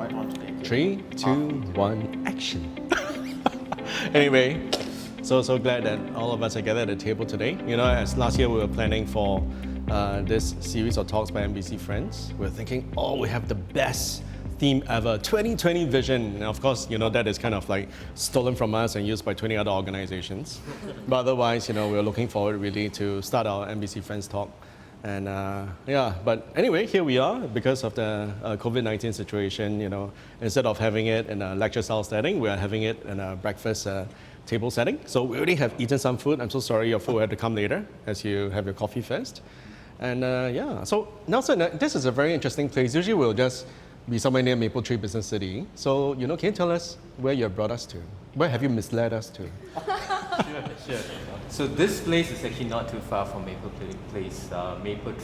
might want to take it. 3, 2, 1, action. Anyway, so glad that all of us are gathered at the table today. You know, as last year we were planning for this series of talks by NBC Friends, we were thinking, oh, we have the best theme ever, 2020 vision. And of course, you know, that is kind of like stolen from us and used by 20 other organizations. But otherwise, you know, we're looking forward really to start our NBC Friends talk. And yeah, but anyway, here we are because of the COVID-19 situation. You know, instead of having it in a lecture style setting, we are having it in a breakfast table setting. So we already have eaten some food. I'm so sorry your food will have to come later as you have your coffee first. And yeah, so Nelson, this is a very interesting place. Usually we'll just be somewhere near Maple Tree Business City. So, you know, can you tell us where you have brought us to? Where have you misled us to? Sure. So this place is actually not too far from Maple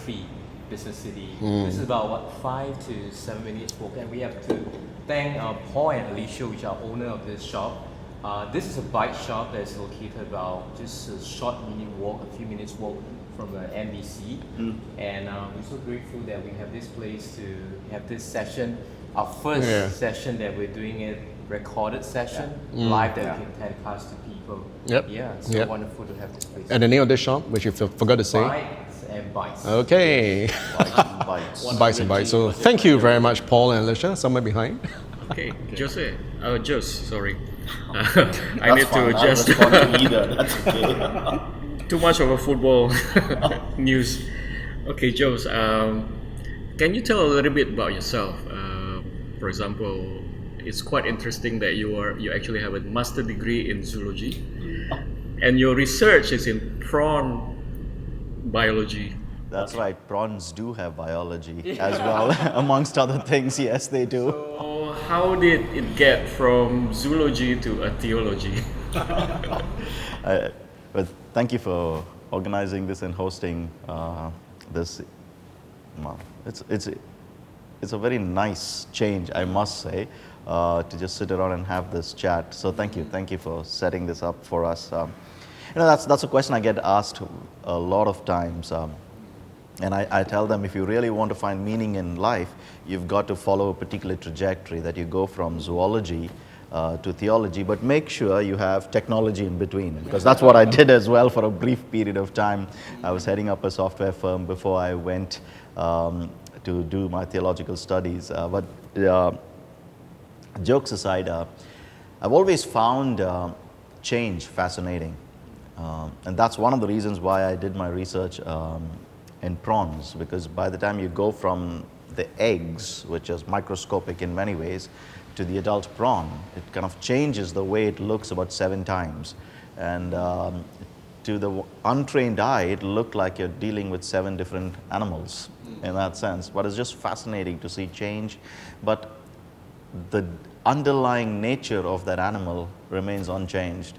Tree Business City. This is about 5 to 7 minutes walk, and we have to thank Paul and Alicia, which are owner of this shop. This is a bike shop that is located about just a short a few minutes walk from the NBC, and we're so grateful that we have this place to have this session, our first session that we're doing it, recorded session, live that we can telecast to people. Yeah, it's so wonderful to have this place. And the name of this shop, which you forgot to say? Bikes and Bites. Okay. Bikes and Bites. So thank you very much, Paul and Alicia, somewhere behind. Okay, Jose, sorry. I need to just Either. That's okay. too much of a football news. Okay, Jose, can you tell a little bit about yourself? For example, it's quite interesting that you actually have a master degree in zoology, and your research is in prawn biology. That's right. Prawns do have biology as well, amongst other things. Yes, they do. So how did it get from zoology to a theology? But thank you for organizing this and hosting this. Well, it's a very nice change, I must say, to just sit around and have this chat. So thank you for setting this up for us. You know, that's a question I get asked a lot of times. And I tell them, if you really want to find meaning in life, you've got to follow a particular trajectory, that you go from zoology to theology, but make sure you have technology in between, because that's what I did as well for a brief period of time. I was heading up a software firm before I went to do my theological studies. But jokes aside, I've always found change fascinating. And that's one of the reasons why I did my research in prawns, because by the time you go from the eggs, which is microscopic in many ways, to the adult prawn, it kind of changes the way it looks about 7 times. And to the untrained eye, it looked like you're dealing with 7 different animals in that sense. But it's just fascinating to see change. But the underlying nature of that animal remains unchanged.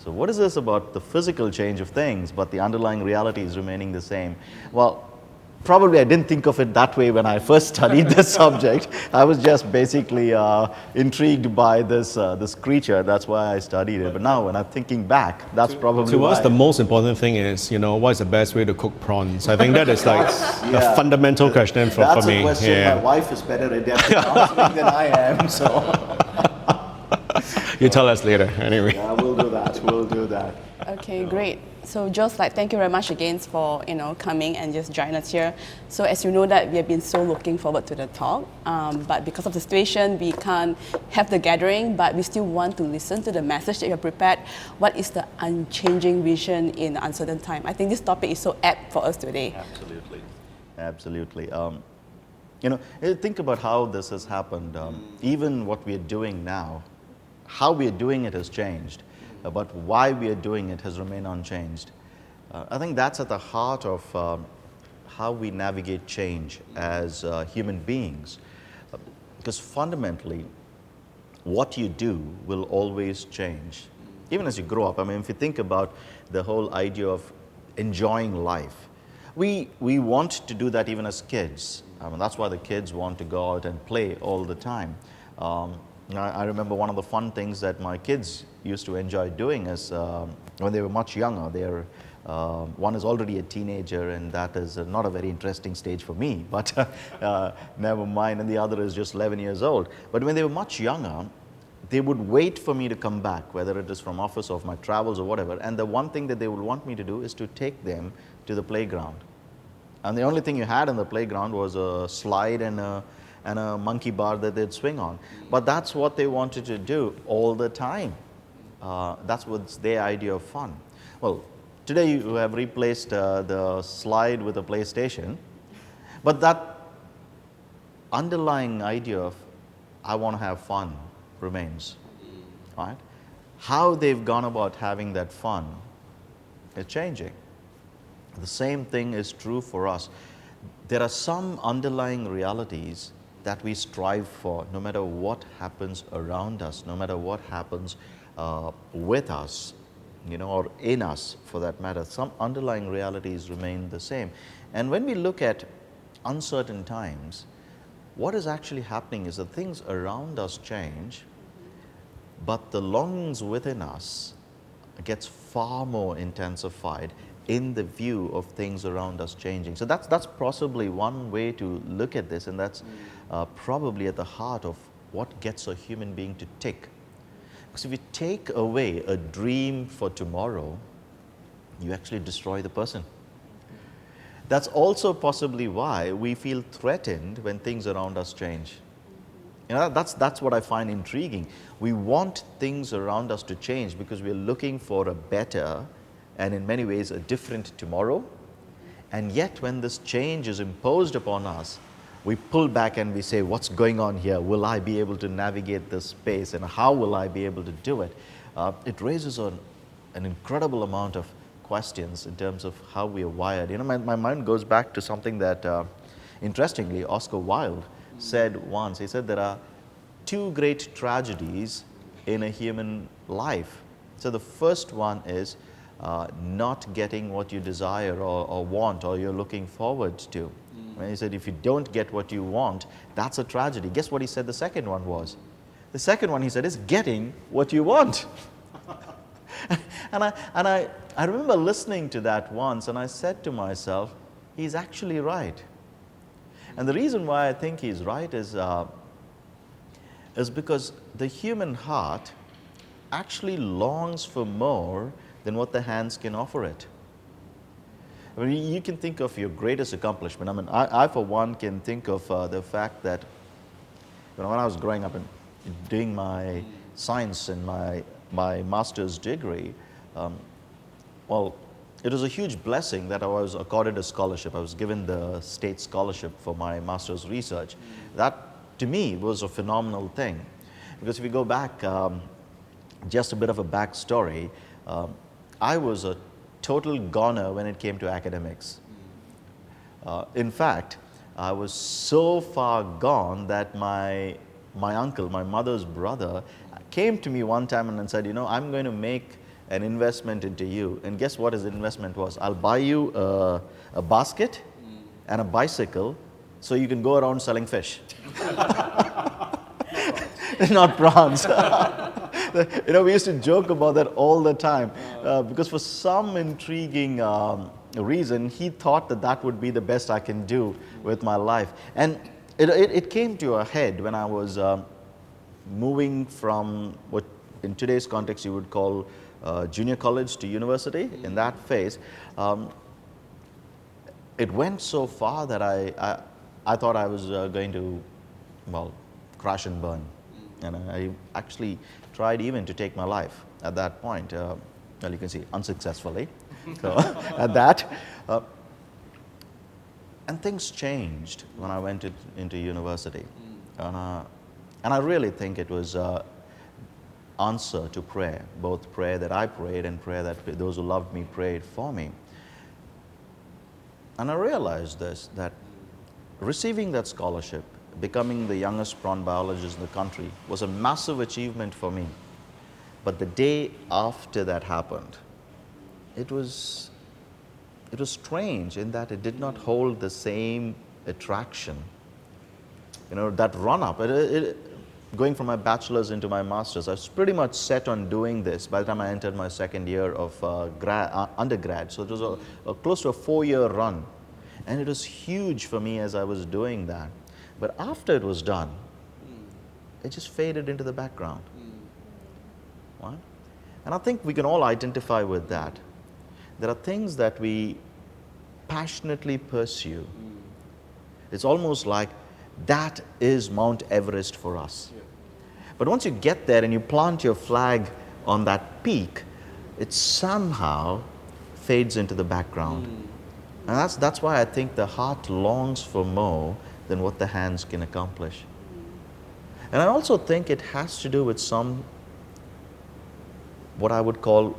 So what is this about the physical change of things, but the underlying reality is remaining the same? Well, probably I didn't think of it that way when I first studied this subject. I was just basically intrigued by this creature. That's why I studied it. But now when I'm thinking back, that's probably To why. us, the most important thing is, you know, what's the best way to cook prawns? I think that is like a fundamental question for That's me. a question my wife is better adept at answering than I am. So You tell us later, anyway. yeah, we'll do that. Okay, great. So Jules, thank you very much again for coming and just joining us here. So as you know that we have been so looking forward to the talk, but because of the situation, we can't have the gathering, but we still want to listen to the message that you have prepared. What is the unchanging vision in uncertain time? I think this topic is so apt for us today. Absolutely. You know, think about how this has happened. Even what we are doing now, how we are doing it has changed, but why we are doing it has remained unchanged. I think that's at the heart of how we navigate change as human beings, because fundamentally, what you do will always change, even as you grow up. I mean, if you think about the whole idea of enjoying life, we want to do that even as kids. I mean, that's why the kids want to go out and play all the time. I remember one of the fun things that my kids used to enjoy doing is when they were much younger, they're One is already a teenager, and that is not a very interesting stage for me, but never mind. And the other is just 11 years old. But when they were much younger, they would wait for me to come back, whether it is from office or my travels or whatever. And the one thing that they would want me to do is to take them to the playground. And the only thing you had in the playground was a slide and a monkey bar that they'd swing on. But that's what they wanted to do all the time. That's what's their idea of fun. Well, today you have replaced the slide with a PlayStation, but that underlying idea of I want to have fun remains, right? How they've gone about having that fun is changing. The same thing is true for us. There are some underlying realities that we strive for, no matter what happens around us, no matter what happens with us, or in us for that matter. Some underlying realities remain the same. And when we look at uncertain times, what is actually happening is that things around us change, but the longings within us gets far more intensified in the view of things around us changing. So that's possibly one way to look at this, and that's probably at the heart of what gets a human being to tick. Because if you take away a dream for tomorrow, you actually destroy the person. That's also possibly why we feel threatened when things around us change. That's what I find intriguing. We want things around us to change because we're looking for a better and in many ways a different tomorrow. And yet when this change is imposed upon us, we pull back and we say, what's going on here? Will I be able to navigate this space, and how will I be able to do it? It raises an incredible amount of questions in terms of how we are wired. My mind goes back to something that, interestingly, Oscar Wilde said once. He said there are two great tragedies in a human life. So the first one is not getting what you desire or want or you're looking forward to. And he said, if you don't get what you want, that's a tragedy. Guess what he said the second one was? The second one, he said, is getting what you want. and I remember listening to that once, and I said to myself, he's actually right. And the reason why I think he's right is because the human heart actually longs for more than what the hands can offer it. I mean, you can think of your greatest accomplishment. I mean, I for one can think of the fact that when I was growing up and doing my science and my master's degree, well, it was a huge blessing that I was accorded a scholarship. I was given the state scholarship for my master's research. That, to me, was a phenomenal thing. Because if you go back, just a bit of a backstory, I was a total goner when it came to academics. In fact, I was so far gone that my uncle, my mother's brother, came to me one time and said, I'm going to make an investment into you. And guess what his investment was? I'll buy you a basket and a bicycle so you can go around selling fish. Not prawns. We used to joke about that all the time because for some intriguing reason, he thought that would be the best I can do with my life. And it came to a head when I was moving from what in today's context you would call junior college to university. In that phase, it went so far that I thought I was going to, crash and burn. And I actually tried even to take my life at that point. You can see, unsuccessfully. So at that. And things changed when I went into university. And I really think it was answer to prayer, both prayer that I prayed and prayer that those who loved me prayed for me. And I realized this, that receiving that scholarship, becoming the youngest prawn biologist in the country was a massive achievement for me. But the day after that happened, it was strange in that it did not hold the same attraction. That run-up, going from my bachelor's into my master's, I was pretty much set on doing this by the time I entered my second year of undergrad. So it was close to a 4-year run. And it was huge for me as I was doing that. But after it was done, it just faded into the background. Right? And I think we can all identify with that. There are things that we passionately pursue. It's almost like that is Mount Everest for us. But once you get there and you plant your flag on that peak, it somehow fades into the background. And that's why I think the heart longs for more than what the hands can accomplish. And I also think it has to do with some, what I would call,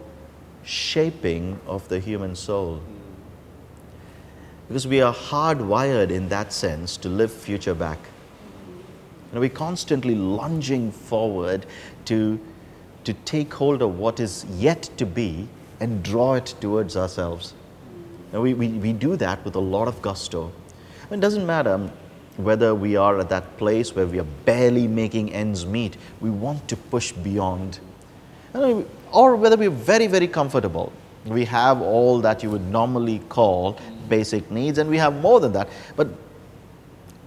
shaping of the human soul. Because we are hardwired in that sense to live future back. We're constantly lunging forward to take hold of what is yet to be and draw it towards ourselves. And we do that with a lot of gusto. It doesn't matter whether we are at that place where we are barely making ends meet. We want to push beyond. Or whether we're very, very comfortable. We have all that you would normally call basic needs, and we have more than that. But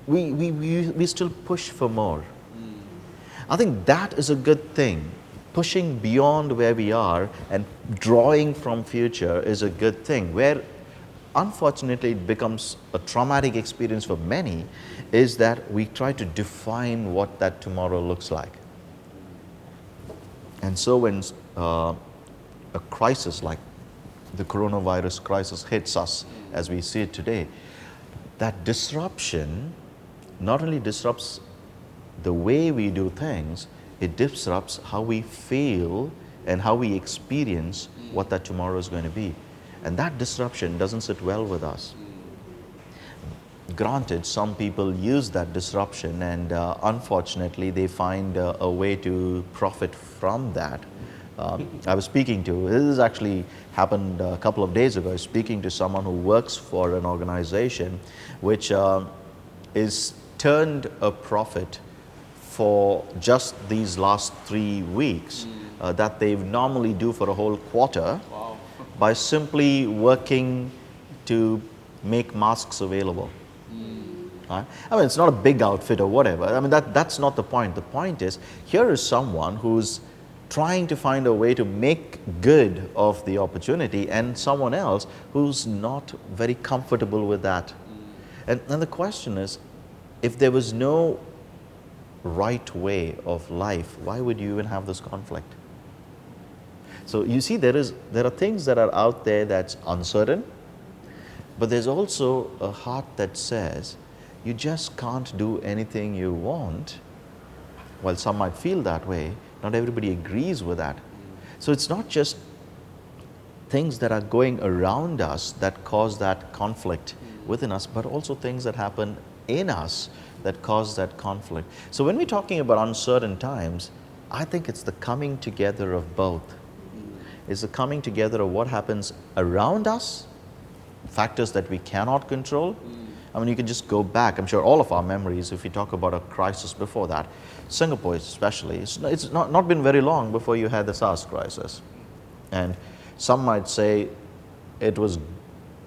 we still push for more. I think that is a good thing. Pushing beyond where we are and drawing from future is a good thing. Where unfortunately it becomes a traumatic experience for many is that we try to define what that tomorrow looks like. And so when a crisis like the coronavirus crisis hits us as we see it today, that disruption not only disrupts the way we do things, it disrupts how we feel and how we experience what that tomorrow is going to be. And that disruption doesn't sit well with us. Granted, some people use that disruption and unfortunately they find a way to profit from that. I was speaking to, this has actually happened a couple of days ago, I was speaking to someone who works for an organization which is turned a profit for just these last 3 weeks that they normally do for a whole quarter by simply working to make masks available. Right? I mean, it's not a big outfit or whatever. I mean, that's not the point. The point is, here is someone who's trying to find a way to make good of the opportunity and someone else who's not very comfortable with that. And the question is, if there was no right way of life, why would you even have this conflict? So you see, there are things that are out there that's uncertain, but there's also a heart that says, you just can't do anything you want. While some might feel that way, not everybody agrees with that. So it's not just things that are going around us that cause that conflict within us, but also things that happen in us that cause that conflict. So when we're talking about uncertain times, I think it's the coming together of both. It's the coming together of what happens around us, factors that we cannot control. I mean, you can just go back, I'm sure all of our memories, if we talk about a crisis before that, Singapore especially, it's not been very long before you had the SARS crisis. And some might say it was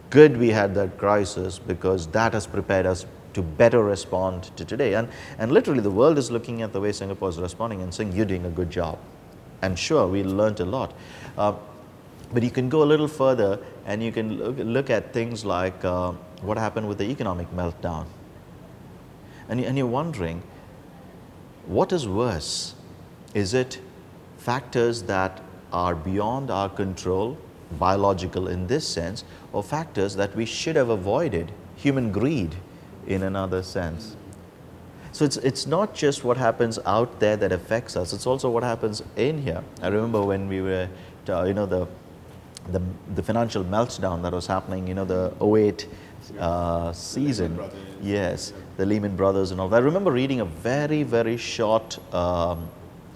good we had that crisis because that has prepared us to better respond to today. And literally the world is looking at the way Singapore is responding and saying, you're doing a good job. And sure, we learned a lot. But you can go a little further and you can look at things like what happened with the economic meltdown. And you're wondering, what is worse? Is it factors that are beyond our control, biological in this sense, or factors that we should have avoided, human greed in another sense? So it's not just what happens out there that affects us, it's also what happens in here. I remember when we were, the financial meltdown that was happening, the 08 season. Yes, the Lehman Brothers and all that. I remember reading a very, very short,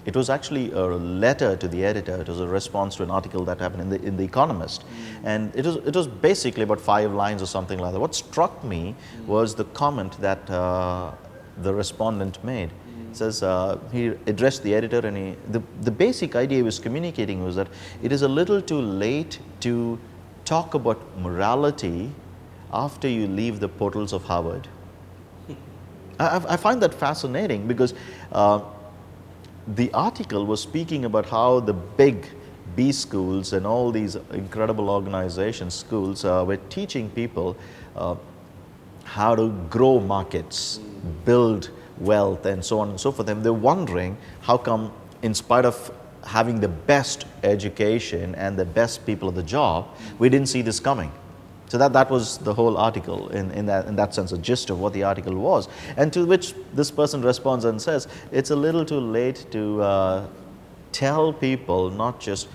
it was actually a letter to the editor. It was a response to an article that happened in the Economist. And it was basically about 5 lines or something like that. What struck me was the comment that the respondent made. Says he addressed the editor, and the basic idea he was communicating was that it is a little too late to talk about morality after you leave the portals of Harvard. I find that fascinating because the article was speaking about how the big B schools and all these incredible organizations, schools, were teaching people how to grow markets, build wealth, and so on and so forth. And they're wondering how come, in spite of having the best education and the best people at the job, we didn't see this coming. So that was the whole article in that sense, the gist of what the article was. And to which this person responds and says, it's a little too late to tell people not just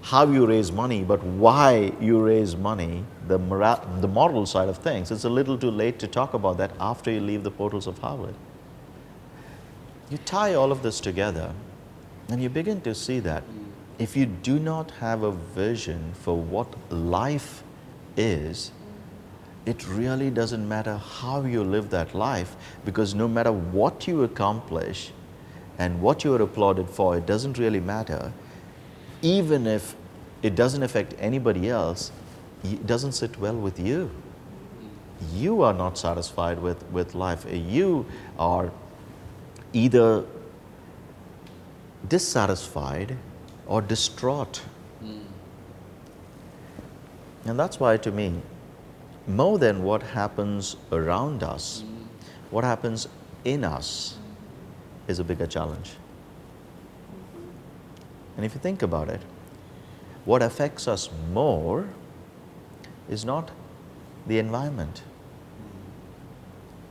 how you raise money, but why you raise money, the moral side of things. It's a little too late to talk about that after you leave the portals of Harvard. You tie all of this together and you begin to see that if you do not have a vision for what life is, it really doesn't matter how you live that life, because no matter what you accomplish and what you are applauded for, it doesn't really matter. Even if it doesn't affect anybody else, it doesn't sit well with you. You are not satisfied with life. You are either dissatisfied or distraught. And that's why, to me, more than what happens around us, what happens in us is a bigger challenge. And if you think about it, what affects us more is not the environment,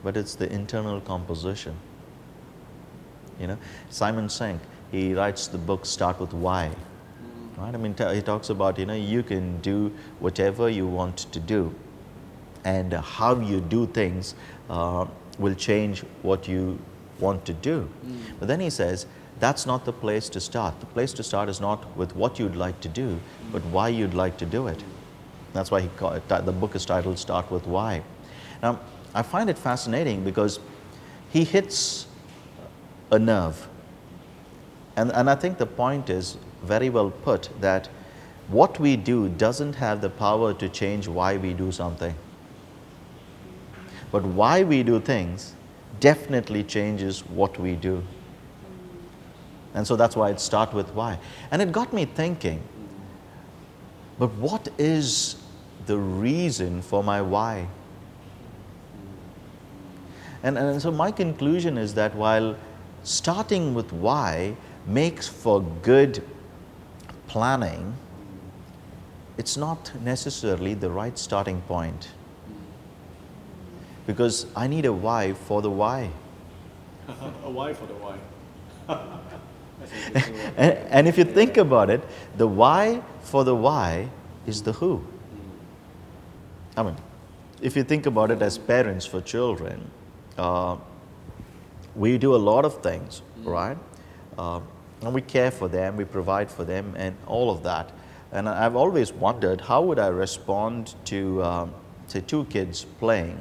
but it's the internal composition. You know, Simon Sinek, he writes the book Start With Why. Right? I mean, he talks about, you know, you can do whatever you want to do, and how you do things will change what you want to do. But then he says, that's not the place to start. The place to start is not with what you'd like to do, but why you'd like to do it. That's why the book is titled Start With Why. Now, I find it fascinating because he hits a nerve. And I think the point is very well put, that what we do doesn't have the power to change why we do something. But why we do things definitely changes what we do. And so that's why it starts with why. And it got me thinking, but what is the reason for my why? And so my conclusion is that while starting with why makes for good planning, it's not necessarily the right starting point. Because I need a why for the why. A why for the why. And if you think about it, the why for the why is the who. I mean, if you think about it as parents for children, we do a lot of things, right? And we care for them, we provide for them, and all of that. And I've always wondered, how would I respond to, say, two kids playing,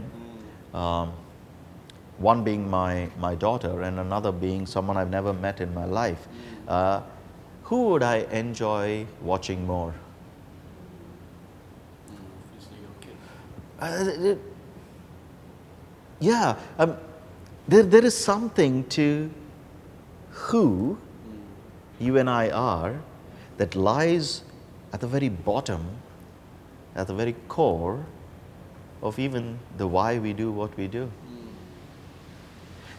one being my daughter and another being someone I've never met in my life. Who would I enjoy watching more? Yeah, there is something to who you and I are that lies at the very bottom, at the very core of even the why we do what we do.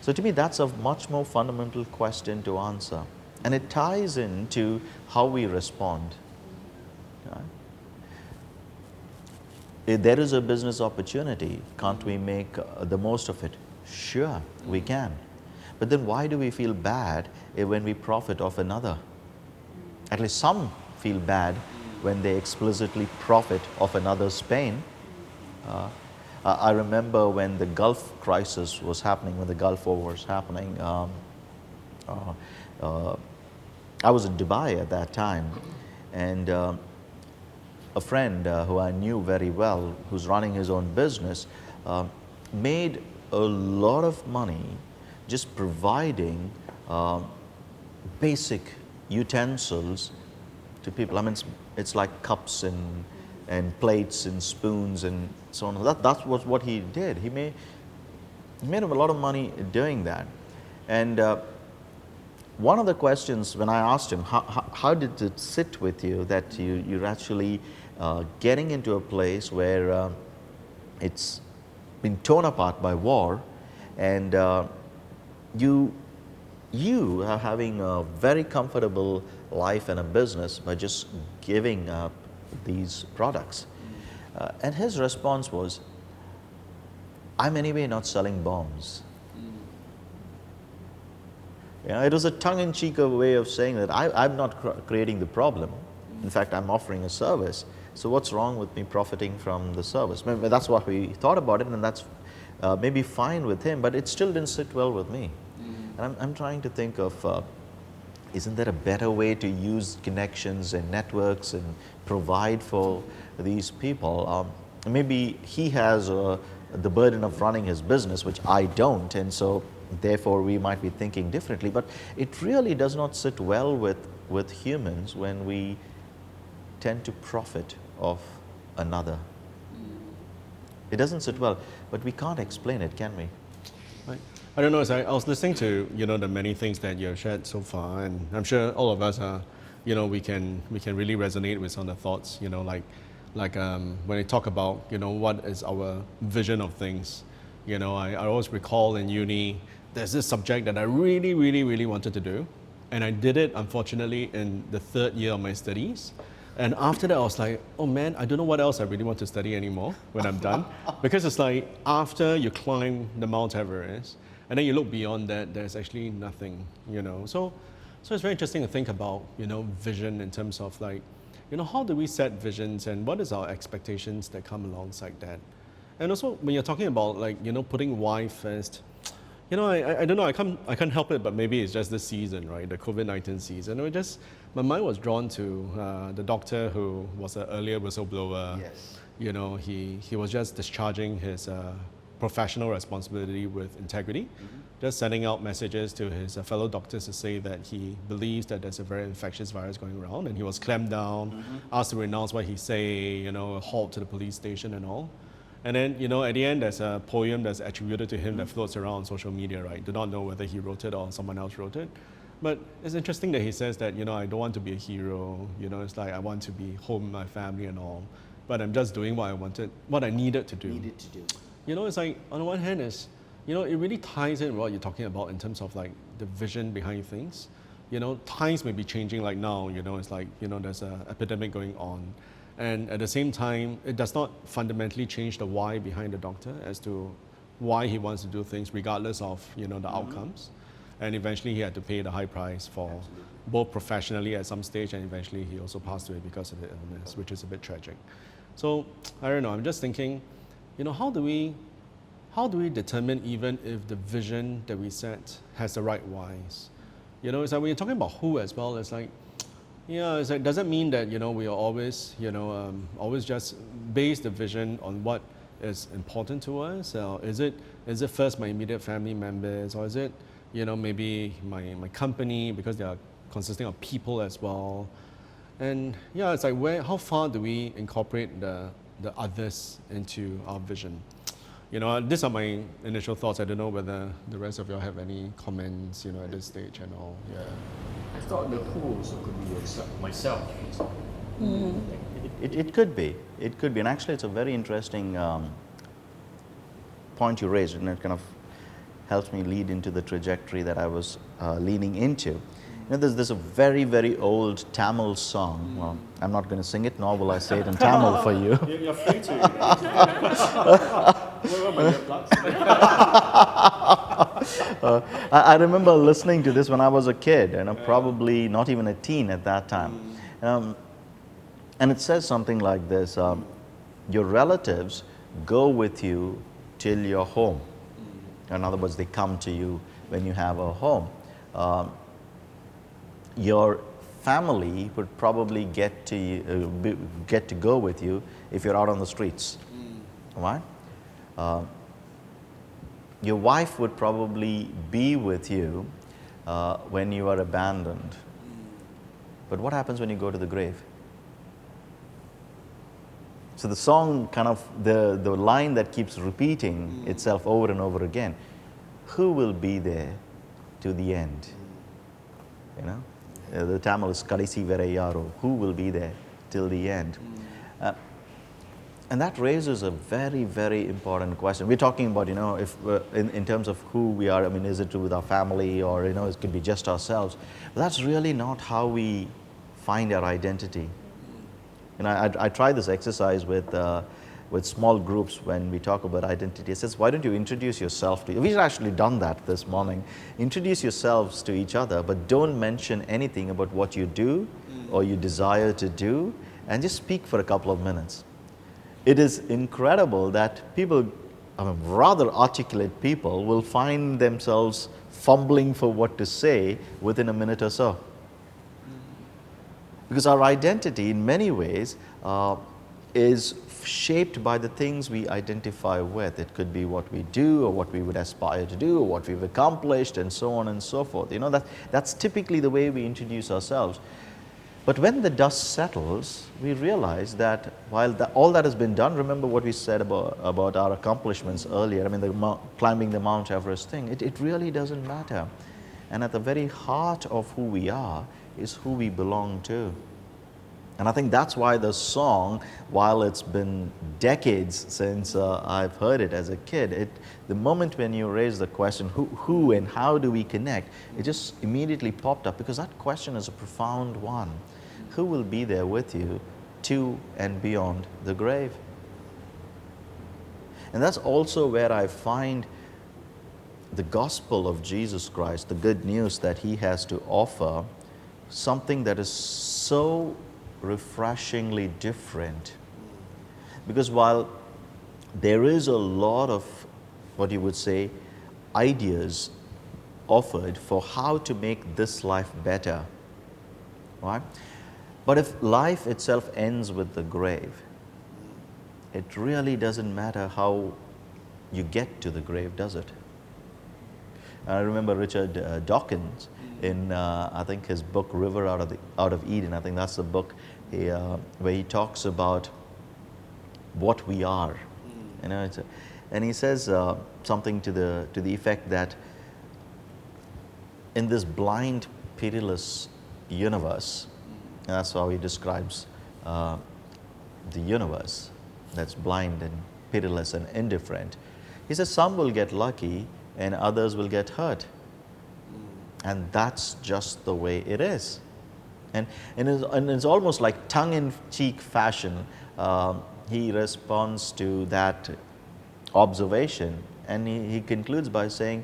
So to me, that's a much more fundamental question to answer. And it ties into how we respond. Right? If there is a business opportunity, can't we make the most of it? Sure, we can. But then why do we feel bad when we profit off another? At least some feel bad when they explicitly profit off another's pain. I remember when the Gulf crisis was happening, when the Gulf War was happening, I was in Dubai at that time, and a friend who I knew very well, who's running his own business, made a lot of money just providing basic utensils to people. I mean, it's like cups and plates and spoons and so on. That's what he did. He made a lot of money doing that. And one of the questions when I asked him, how did it sit with you that you're actually getting into a place where it's been torn apart by war, and you are having a very comfortable life and a business by just giving up these products? And his response was, I'm anyway not selling bombs. It was a tongue-in-cheek way of saying that I'm not creating the problem. In fact, I'm offering a service. So what's wrong with me profiting from the service? Maybe that's what we thought about it, and that's maybe fine with him, but it still didn't sit well with me. And I'm trying to think of, isn't there a better way to use connections and networks and provide for these people? Maybe he has the burden of running his business, which I don't, and so therefore we might be thinking differently. But it really does not sit well with humans when we tend to profit off another. It doesn't sit well, but we can't explain it, can we? Right. I don't know, as I was listening to, the many things that you've shared so far, and I'm sure all of us are, we can really resonate with some of the thoughts, like when I talk about, what is our vision of things. I always recall in uni, there's this subject that I really, really, really wanted to do, and I did it, unfortunately, in the third year of my studies. And after that, I was like, oh man, I don't know what else I really want to study anymore when I'm done. Because it's like, after you climb the Mount Everest, and then you look beyond that, there's actually nothing, So it's very interesting to think about, vision in terms of like, how do we set visions and what is our expectations that come alongside that? And also, when you're talking about like, putting why first, I don't know, I can't help it, but maybe it's just this season, right? The COVID-19 season. My mind was drawn to the doctor who was an earlier whistleblower. Yes. He was just discharging his professional responsibility with integrity, just sending out messages to his fellow doctors to say that he believes that there's a very infectious virus going around, and he was clamped down, asked to renounce what he say, a halt to the police station and all. And then, at the end, there's a poem that's attributed to him that floats around on social media, right? Do not know whether he wrote it or someone else wrote it. But it's interesting that he says that, I don't want to be a hero, it's like I want to be home with my family and all, but I'm just doing what I needed to do. It's like, on the one hand, it really ties in what you're talking about in terms of like the vision behind things. Times may be changing like now, it's like, there's an epidemic going on. And at the same time, it does not fundamentally change the why behind the doctor as to why he wants to do things regardless of, the outcomes. And eventually he had to pay the high price for both professionally at some stage, and eventually he also passed away because of the illness, which is a bit tragic. So, I don't know, I'm just thinking, how do we determine even if the vision that we set has the right whys? It's like when you're talking about who as well, it's like, it's like, does it mean that, we are always, always just base the vision on what is important to us? Or is it first my immediate family members, or is it, maybe my company, because they are consisting of people as well? And it's like, how far do we incorporate the others into our vision? These are my initial thoughts. I don't know whether the rest of you all have any comments, at this stage and all. Yeah. I thought the who also could be myself. It could be. It could be. And actually, it's a very interesting point you raised, and it kind of helps me lead into the trajectory that I was leaning into. There's a very, very old Tamil song. Well, I'm not going to sing it, nor will I say it in Tamil for you. You're free to. I remember listening to this when I was a kid, and probably not even a teen at that time. And it says something like this: your relatives go with you till you're home. In other words, they come to you when you have a home. Your family would probably get to go with you if you're out on the streets, right? your wife would probably be with you when you are abandoned. But what happens when you go to the grave? So the song kind of, the line that keeps repeating itself over and over again, who will be there to the end? You know, the Tamil is Kadisi Vere Yaro, who will be there till the end? And that raises a very, very important question. We're talking about, you know, if in terms of who we are, I mean, is it with our family, or, you know, it could be just ourselves. But that's really not how we find our identity. You know, I try this exercise with small groups when we talk about identity. It says, why don't you introduce yourself to, we've actually done that this morning. Introduce yourselves to each other, but don't mention anything about what you do or you desire to do, and just speak for a couple of minutes. It is incredible that people, I mean, rather articulate people, will find themselves fumbling for what to say within a minute or so. Because our identity, in many ways, is shaped by the things we identify with. It could be what we do, or what we would aspire to do, or what we've accomplished, and so on and so forth. You know, that's typically the way we introduce ourselves. But when the dust settles, we realize that while all that has been done, remember what we said about our accomplishments earlier, I mean, climbing the Mount Everest thing, it really doesn't matter. And at the very heart of who we are is who we belong to. And I think that's why the song, while it's been decades since I've heard it as a kid, the moment when you raise the question, who and how do we connect, it just immediately popped up, because that question is a profound one. Who will be there with you to and beyond the grave? And that's also where I find the gospel of Jesus Christ, the good news that He has to offer, something that is so refreshingly different. Because while there is a lot of, what you would say, ideas offered for how to make this life better, right? But if life itself ends with the grave, it really doesn't matter how you get to the grave, does it? I remember Richard Dawkins in, I think, his book River Out of Eden. I think that's the book where he talks about what we are. You know, and he says something to the effect that in this blind, pitiless universe, and that's how he describes the universe that's blind and pitiless and indifferent. He says some will get lucky and others will get hurt. And that's just the way it is. And it's almost like tongue-in-cheek fashion. He responds to that observation, and he concludes by saying,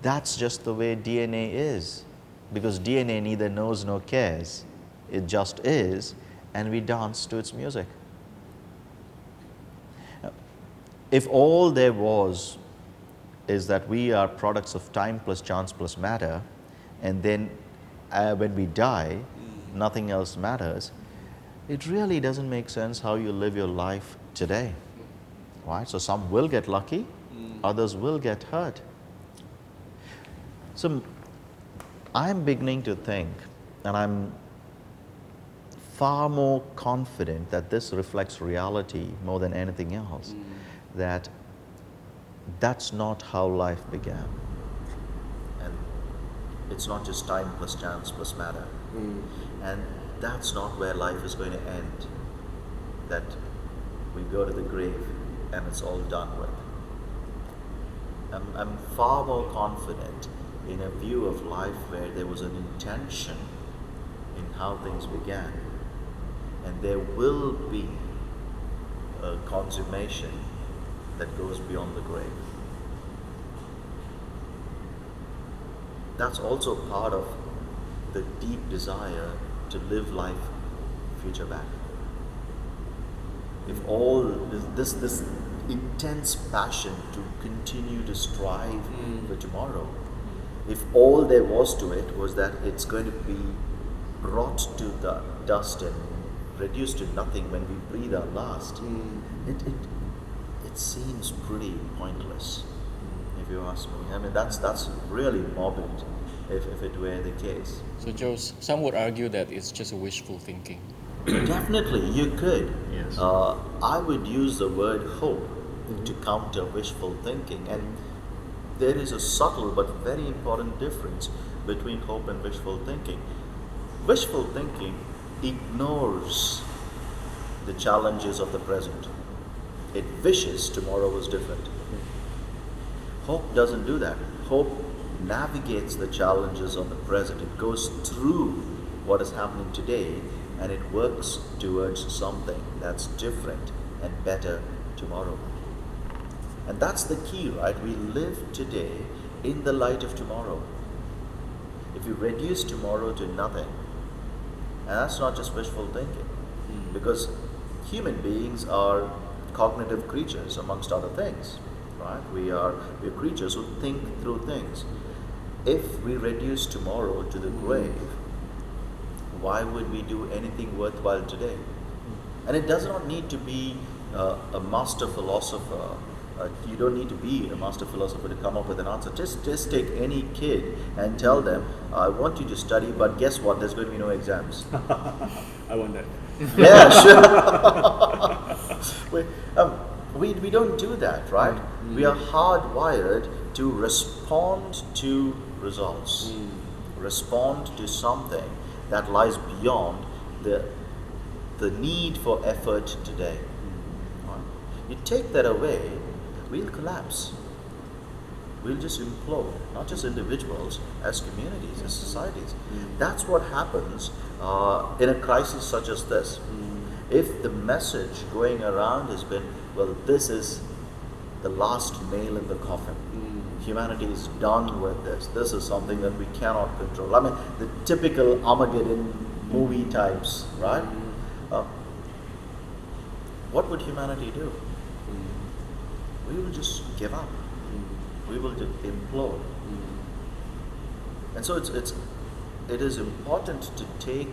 that's just the way DNA is. Because DNA neither knows nor cares. It just is, and we dance to its music. If all there was is that we are products of time plus chance plus matter, and then when we die, nothing else matters, it really doesn't make sense how you live your life today. Right? So some will get lucky, others will get hurt. So I'm beginning to think, and I'm far more confident that this reflects reality more than anything else, that that's not how life began. And it's not just time plus chance plus matter. And that's not where life is going to end. That we go to the grave and it's all done with. I'm far more confident in a view of life where there was an intention in how things began. And there will be a consummation that goes beyond the grave. That's also part of the deep desire to live life future back. If all this intense passion to continue to strive for tomorrow, if all there was to it was that it's going to be brought to the dust and reduced to nothing when we breathe our last, it seems pretty pointless, if you ask me. I mean, that's really morbid if it were the case. So, Joe, some would argue that it's just a wishful thinking. Definitely, you could. Yes. I would use the word hope to counter wishful thinking, and there is a subtle but very important difference between hope and wishful thinking. Wishful thinking ignores the challenges of the present. It wishes tomorrow was different. Hope doesn't do that. Hope navigates the challenges of the present. It goes through what is happening today and it works towards something that's different and better tomorrow. And that's the key, right? We live today in the light of tomorrow. If you reduce tomorrow to nothing, and that's not just wishful thinking, because human beings are cognitive creatures amongst other things, right? We're creatures who think through things. If we reduce tomorrow to the grave, why would we do anything worthwhile today? And it does not need to be a master philosopher. You don't need to be a master philosopher to come up with an answer. Just take any kid and tell them, I want you to study, but guess what? There's going to be no exams. I want that. Yeah, sure. We don't do that, right? We are hardwired to respond to results, respond to something that lies beyond the need for effort today. Right? You take that away, we'll collapse. We'll just implode, not just individuals, as communities, as societies. That's what happens in a crisis such as this. If the message going around has been, well, this is the last nail in the coffin. Humanity is done with this. This is something that we cannot control. I mean, the typical Armageddon movie types, right? What would humanity do? We will just give up. We will implode. And so it is important to take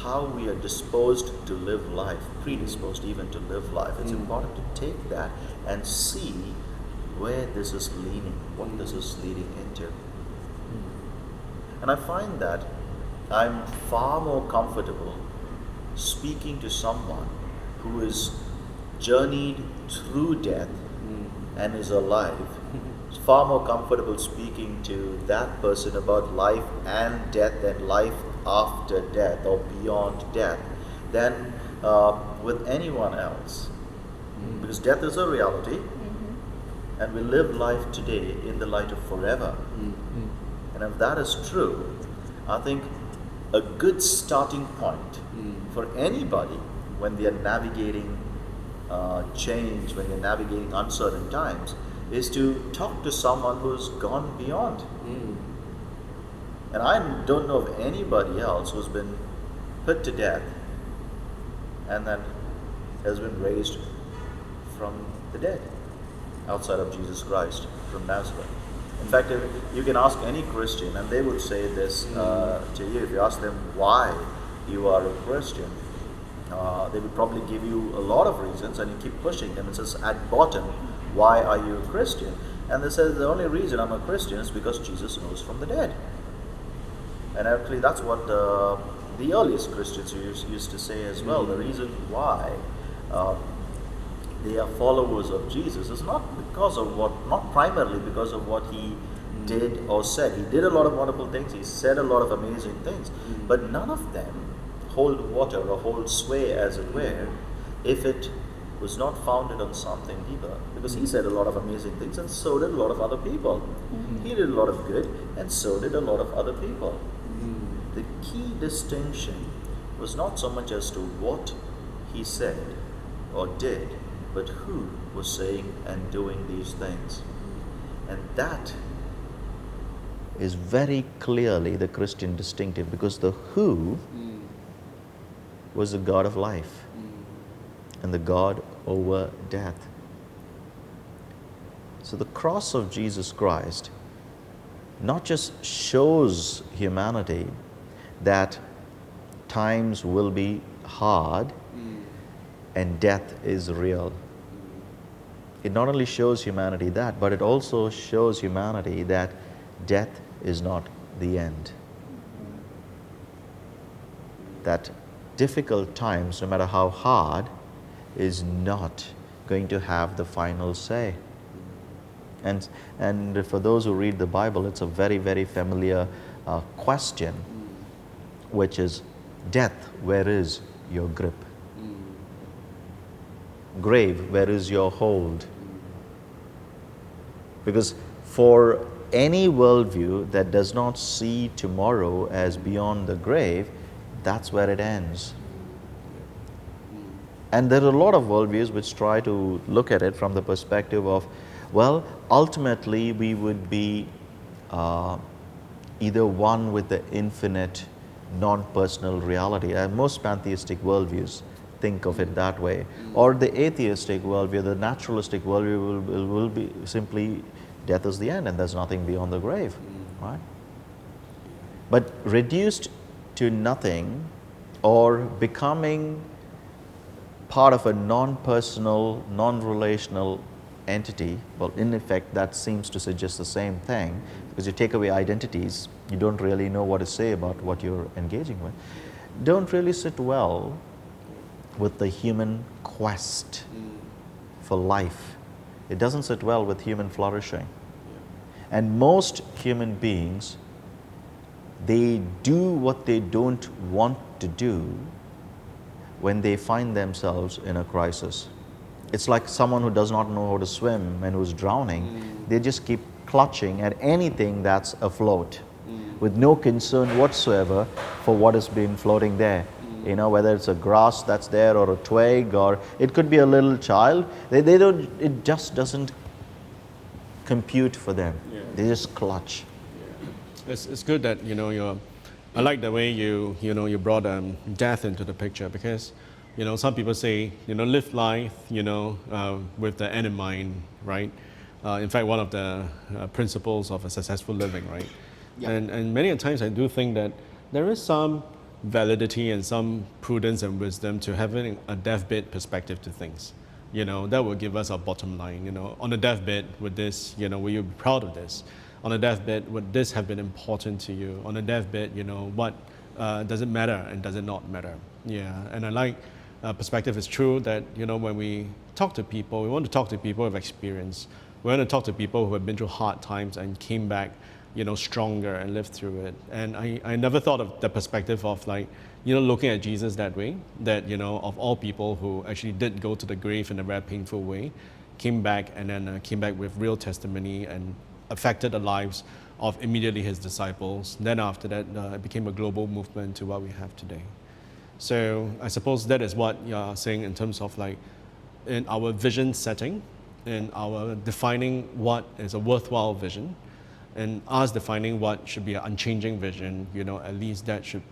how we are disposed to live life, predisposed even to live life. It's important to take that and see where this is leaning, what this is leading into. And I find that I'm far more comfortable speaking to someone who is journeyed through death and is alive. It's far more comfortable speaking to that person about life and death and life after death or beyond death than with anyone else. Because death is a reality and we live life today in the light of forever. And if that is true, I think a good starting point for anybody when they are navigating change, when they're navigating uncertain times, is to talk to someone who's gone beyond. And I don't know of anybody else who's been put to death and then has been raised from the dead outside of Jesus Christ from Nazareth. In fact, if you can ask any Christian and they would say this to you. If you ask them why you are a Christian, they would probably give you a lot of reasons, and you keep pushing them. It says, at bottom, why are you a Christian? And they say, the only reason I'm a Christian is because Jesus rose from the dead. And actually that's what the earliest Christians used to say as well. The reason why they are followers of Jesus is not primarily because of what he did or said. He did a lot of wonderful things, he said a lot of amazing things, but none of them hold water or hold sway, as it were, if it was not founded on something deeper. Because he said a lot of amazing things, and so did a lot of other people. He did a lot of good, and so did a lot of other people. The key distinction was not so much as to what he said or did, but who was saying and doing these things. And that is very clearly the Christian distinctive, because the who was the God of life and the God over death. So the cross of Jesus Christ not just shows humanity that times will be hard and death is real. it not only shows humanity that, but it also shows humanity that death is not the end. That difficult times, no matter how hard, is not going to have the final say. And for those who read the Bible, it's a very, very familiar question, which is, death, where is your grip? Grave, where is your hold? Because for any worldview that does not see tomorrow as beyond the grave, that's where it ends. And there are a lot of worldviews which try to look at it from the perspective of, well, ultimately we would be either one with the infinite, non-personal reality. And most pantheistic worldviews think of it that way. Or the atheistic worldview, the naturalistic worldview will be simply death is the end and there's nothing beyond the grave, right? But reduced to nothing or becoming part of a non-personal, non-relational entity, well, in effect, that seems to suggest the same thing, because you take away identities, you don't really know what to say about what you're engaging with, don't really sit well with the human quest for life. It doesn't sit well with human flourishing. And most human beings, they do what they don't want to do when they find themselves in a crisis. It's like someone who does not know how to swim and who's drowning. They just keep clutching at anything that's afloat with no concern whatsoever for what has been floating there. You know, whether it's a grass that's there or a twig, or it could be a little child. They don't, it just doesn't compute for them. They just clutch. It's good that, you know, I like the way you brought death into the picture, because, you know, some people say, you know, live life, you know, with the end in mind, right? In fact, one of the principles of a successful living, right? Yeah. And many a times I do think that there is some validity and some prudence and wisdom to having a deathbed perspective to things. You know, that will give us our bottom line. You know, on a deathbed, would this, you know, will you be proud of this? On a deathbed, would this have been important to you? On a deathbed, you know, what does it matter and does it not matter? Yeah, and I like perspective. Is true that, you know, when we talk to people, we want to talk to people with experience. We want to talk to people who have been through hard times and came back, you know, stronger and lived through it. And I never thought of the perspective of, like, you know, looking at Jesus that way, that, you know, of all people who actually did go to the grave in a very painful way, came back and then came back with real testimony and affected the lives of immediately his disciples. Then after that, it became a global movement to what we have today. So I suppose that is what you're saying in terms of, like, in our vision setting, in our defining what is a worthwhile vision, and us defining what should be an unchanging vision. You know, at least that should,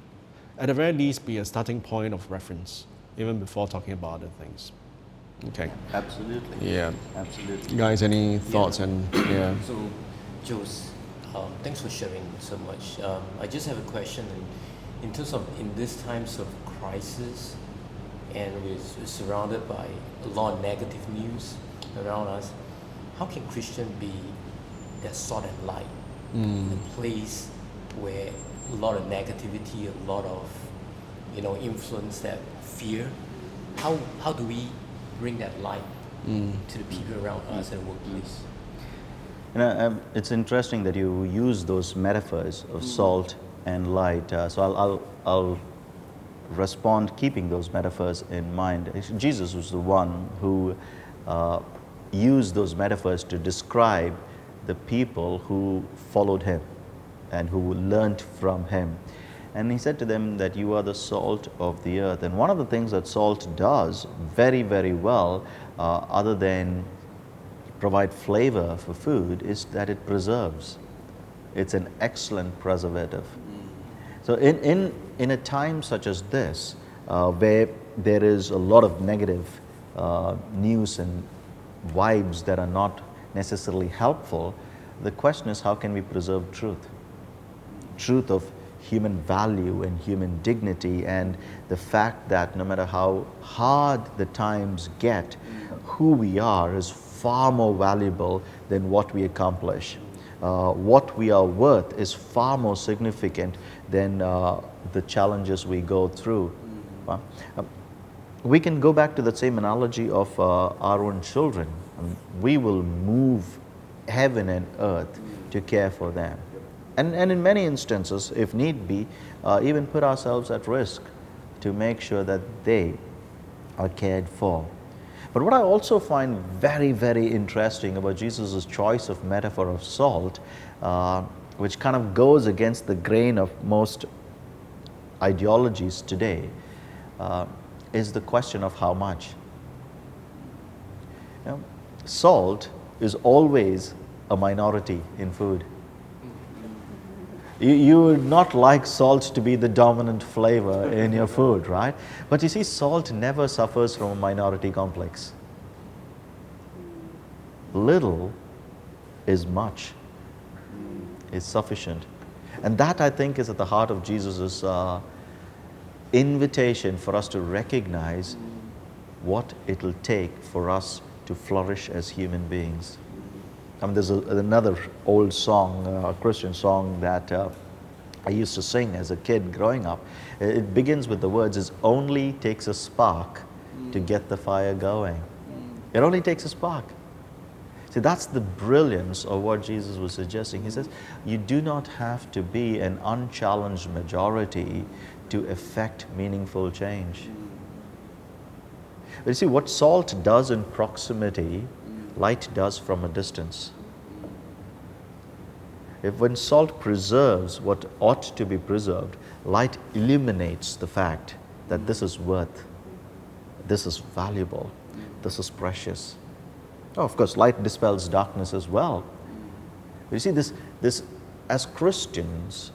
at the very least, be a starting point of reference, even before talking about other things. Okay. Absolutely. Yeah. Absolutely. Guys, any thoughts? And yeah. So, Jules, thanks for sharing so much. I just have a question in terms of in these times of crisis, and we're surrounded by a lot of negative news around us. How can Christian be that salt and light, a place where a lot of negativity, a lot of, you know, influence, that fear? How do we bring that light to the people around us and workplace? And it's interesting that you use those metaphors of salt and light. So I'll respond keeping those metaphors in mind. Jesus was the one who used those metaphors to describe the people who followed him and who learned from him. And he said to them that you are the salt of the earth. And one of the things that salt does very, very well, other than provide flavor for food, is that it preserves. It's an excellent preservative. So in a time such as this, where there is a lot of negative news and vibes that are not necessarily helpful, the question is, how can we preserve truth? Truth of human value and human dignity, and the fact that no matter how hard the times get, who we are is far more valuable than what we accomplish. What we are worth is far more significant than the challenges we go through. We can go back to that same analogy of our own children. We will move heaven and earth to care for them. And in many instances, if need be, even put ourselves at risk to make sure that they are cared for. But what I also find very, very interesting about Jesus' choice of metaphor of salt, which kind of goes against the grain of most ideologies today, is the question of how much. You know, salt is always a minority in food. You would not like salt to be the dominant flavor in your food, right? But you see, salt never suffers from a minority complex. Little is much, is sufficient. And that, I think, is at the heart of Jesus' invitation for us to recognize what it'll take for us to flourish as human beings. I mean, there's another old song, a Christian song that I used to sing as a kid growing up. It begins with the words, "It only takes a spark to get the fire going." It only takes a spark. See, that's the brilliance of what Jesus was suggesting. He says, you do not have to be an unchallenged majority to effect meaningful change. But you see, what salt does in proximity, light does from a distance. If when salt preserves what ought to be preserved, light illuminates the fact that this is worth, this is valuable, this is precious. Oh, of course, light dispels darkness as well. But you see, this as Christians,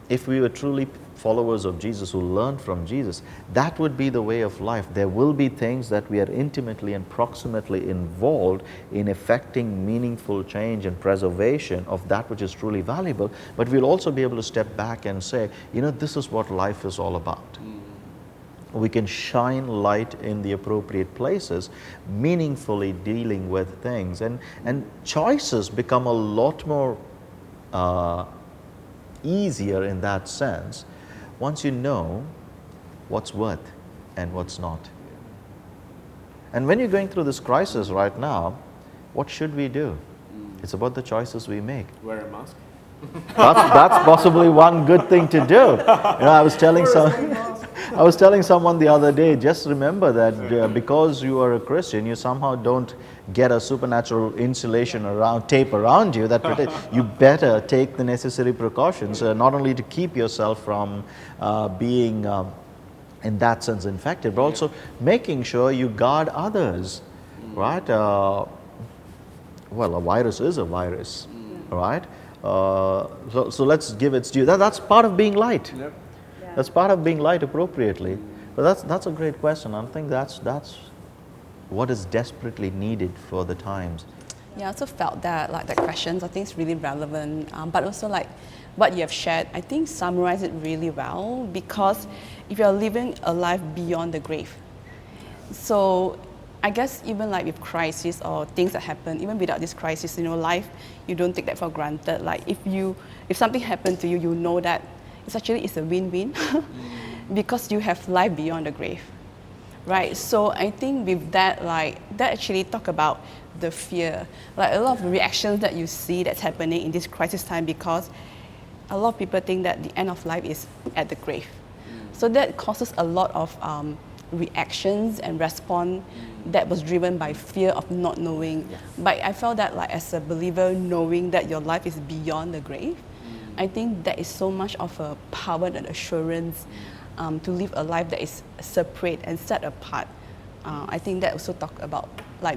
if we were truly followers of Jesus who learned from Jesus, that would be the way of life. There will be things that we are intimately and proximately involved in effecting meaningful change and preservation of that which is truly valuable, but we'll also be able to step back and say, you know, this is what life is all about. We can shine light in the appropriate places, meaningfully dealing with things, and choices become a lot more easier in that sense once you know what's worth and what's not. And when you're going through this crisis right now, what should we do? It's about the choices we make. Wear a mask. That's possibly one good thing to do. You know, I was telling someone the other day, just remember that because you are a Christian, you somehow don't get a supernatural insulation tape around you that protects. You better take the necessary precautions, not only to keep yourself from being in that sense infected, but also making sure you guard others, right? Well, a virus is a virus, right? So let's give its due. That's part of being light. Yep. That's part of being light appropriately. But that's a great question. I think that's what is desperately needed for the times. Yeah, I also felt that that questions I think is really relevant, but also like what you have shared, I think summarize it really well, because if you're living a life beyond the grave, so I guess even like with crisis or things that happen, even without this crisis, life, you don't take that for granted. Like if something happened to you, you know that it's a win-win because you have life beyond the grave, right? So I think with that, that actually talk about the fear, like a lot of reactions that you see that's happening in this crisis time, because a lot of people think that the end of life is at the grave. So that causes a lot of reactions and response that was driven by fear of not knowing. But I felt that as a believer, knowing that your life is beyond the grave, I think that is so much of a power and assurance to live a life that is separate and set apart. I think that also talk about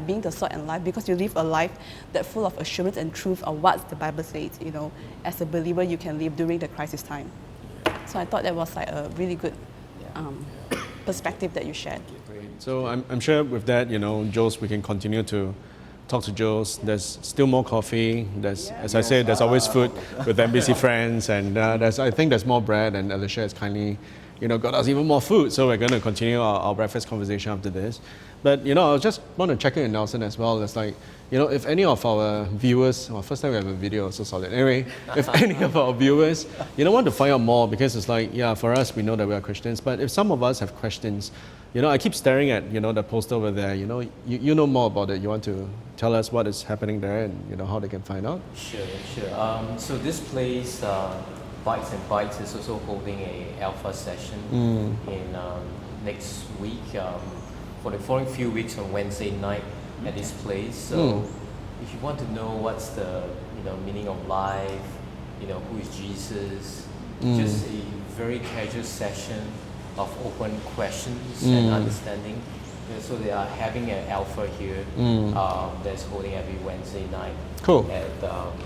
being the salt and life, because you live a life that's full of assurance and truth of what the Bible says. As a believer, you can live during the crisis time. So I thought that was a really good perspective that you shared. So I'm sure with that, Jules, we can continue to talk to Jules. There's still more coffee. As I said, there's always food with NBC friends, and I think there's more bread, and Alicia has kindly got us even more food. So we're going to continue our breakfast conversation after this. But, I just want to check in with Nelson as well. It's like, if any of our viewers, well, first time we have a video, so solid. Anyway, if any of our viewers, want to find out more, because it's like, yeah, for us, we know that we are Christians, but if some of us have questions, I keep staring at, the poster over there, you know more about it. You want to tell us what is happening there and, how they can find out? Sure. So this place, Bytes and Bytes, is also holding a alpha session in next week, for the following few weeks on Wednesday night at this place. So if you want to know what's the meaning of life, who is Jesus, just a very casual session of open questions and understanding. So they are having an alpha here that's holding every Wednesday night. Cool. At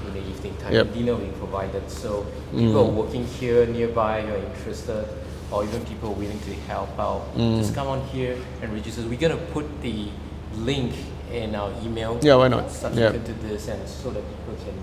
in the evening time. Yep. Dinner being provided. So people are working here nearby who are interested, or even people willing to help out, just come on here and register. We're gonna put the link in our email. Yeah, why not? Subsequent to this, and so that people can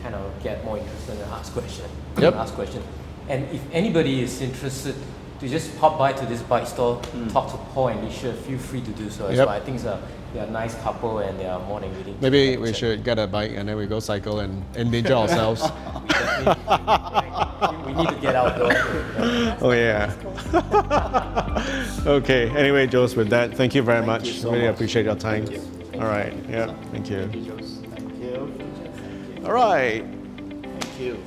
kind of get more interested and ask questions. And if anybody is interested to just pop by to this bike store, talk to Paul and Lisha, feel free to do so as well. I think they're a nice couple and they are more than willing. Maybe we should get a bike and then we go cycle and endanger ourselves. We need to get outdoors. Oh yeah. Okay. Anyway, Jose, with that, thank you very much. you so Really much. appreciate your time. Thank you. All right. Yeah. Thank you. Thank you. All right. Thank you.